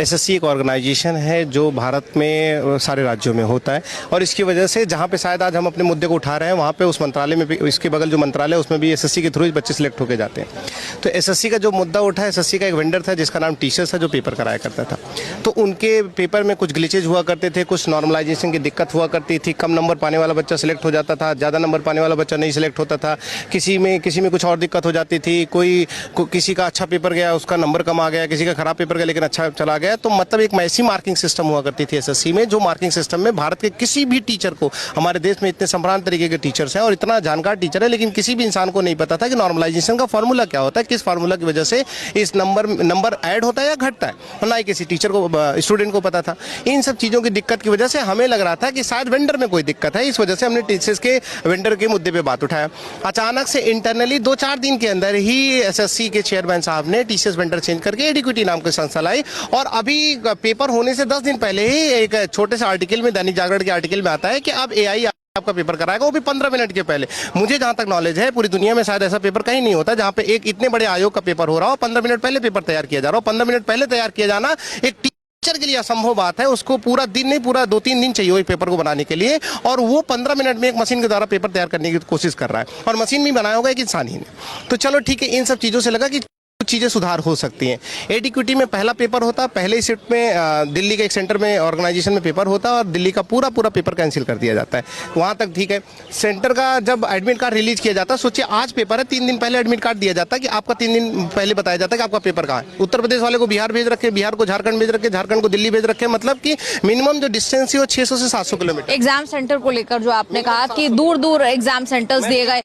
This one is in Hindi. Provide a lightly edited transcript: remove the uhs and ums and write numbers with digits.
एसएससी एक ऑर्गेनाइजेशन है जो भारत में सारे राज्यों में होता है और इसकी वजह से जहाँ पे शायद आज हम अपने मुद्दे को उठा रहे हैं वहाँ पे उस मंत्रालय में भी, इसके बगल जो मंत्रालय है उसमें भी एसएससी के थ्रू ही बच्चे सिलेक्ट होकर जाते हैं। तो एसएससी का जो मुद्दा उठा है, एसएससी का एक वेंडर था जिसका नाम टीचर्स है जो पेपर कराया करता था। तो उनके पेपर में कुछ ग्लिचेज हुआ करते थे, कुछ नॉर्मलाइजेशन की दिक्कत हुआ करती थी, कम नंबर पाने वाला बच्चा सिलेक्ट हो जाता था, ज़्यादा नंबर पाने वाला बच्चा नहीं सिलेक्ट होता था, किसी में कुछ और दिक्कत हो जाती थी, किसी का अच्छा पेपर गया उसका नंबर कम आ गया, किसी का खराब पेपर गया लेकिन अच्छा चला गया। तो मतलब एक ऐसी मार्किंग सिस्टम हुआ करती थी एसएससी में, जो मार्किंग सिस्टम में भारत के किसी भी टीचर को, हमारे देश में इतने संभ्रांत तरीके के टीचर्स हैं और इतना जानकार टीचर है, लेकिन किसी भी इंसान को नहीं पता था कि नॉर्मलाइजेशन का फॉर्मूला क्या होता है, किस फार्मूला की वजह से इस नंबर ऐड होता है या घटता है, और ना ही किसी टीचर को, स्टूडेंट को पता था। इन सब चीज़ों की दिक्कत की वजह से हमें लग रहा था कि शायद वेंडर में कोई दिक्कत है, इस वजह से हमने टीचर्स के वेंडर के मुद्दे पे बात उठाया। अचानक से इंटरनली 2-4 दिन के अंदर ही एसएससी के चेयरमैन साहब ने टीचर्स वेंडर चेंज करके एडिक्विटी नाम की संस्था लाई और अभी पेपर होने से 10 दिन पहले ही एक छोटे से आर्टिकल में, दैनिक जागरण के आर्टिकल में आता है कि अब एआई आपका पेपर कराएगा, वो भी 15 मिनट के पहले। मुझे जहां तक नॉलेज है पूरी दुनिया में शायद ऐसा पेपर कहीं नहीं होता जहां पे एक इतने बड़े आयोग का पेपर हो रहा हो, 15 मिनट पहले पेपर तैयार किया जा रहा हो। 15 मिनट पहले तैयार किया जाना एक टीचर के लिए असंभव बात है, उसको पूरा दिन नहीं, पूरा 2-3 दिन चाहिए पेपर को बनाने के लिए, और वो 15 मिनट में एक मशीन के द्वारा पेपर तैयार करने की कोशिश कर रहा है, और मशीन भी बनाया होगा एक इंसान ही ने। तो चलो ठीक है, इन सब चीज़ों से लगा कि कुछ चीज़ें सुधार हो सकती हैं। एडिक्विटी में पहला पेपर होता, पहले ही शिफ्ट में दिल्ली के एक सेंटर में ऑर्गेनाइजेशन में पेपर होता और दिल्ली का पूरा पेपर कैंसिल कर दिया जाता है, वहाँ तक ठीक है। सेंटर का जब एडमिट कार्ड रिलीज किया जाता है, सोचिए आज पेपर है, 3 दिन पहले एडमिट कार्ड दिया जाता है कि आपका 3 दिन पहले बताया जाता है कि आपका पेपर कहाँ है। उत्तर प्रदेश वाले को बिहार भेज रखे, बिहार को झारखंड भेज रखे, झारखंड को दिल्ली भेज रखे, मतलब कि मिनिमम जो डिस्टेंस है वो 600 से 700 किलोमीटर। एग्जाम सेंटर को लेकर जो आपने कहा कि दूर दूर एग्जाम सेंटर्स दिए गए,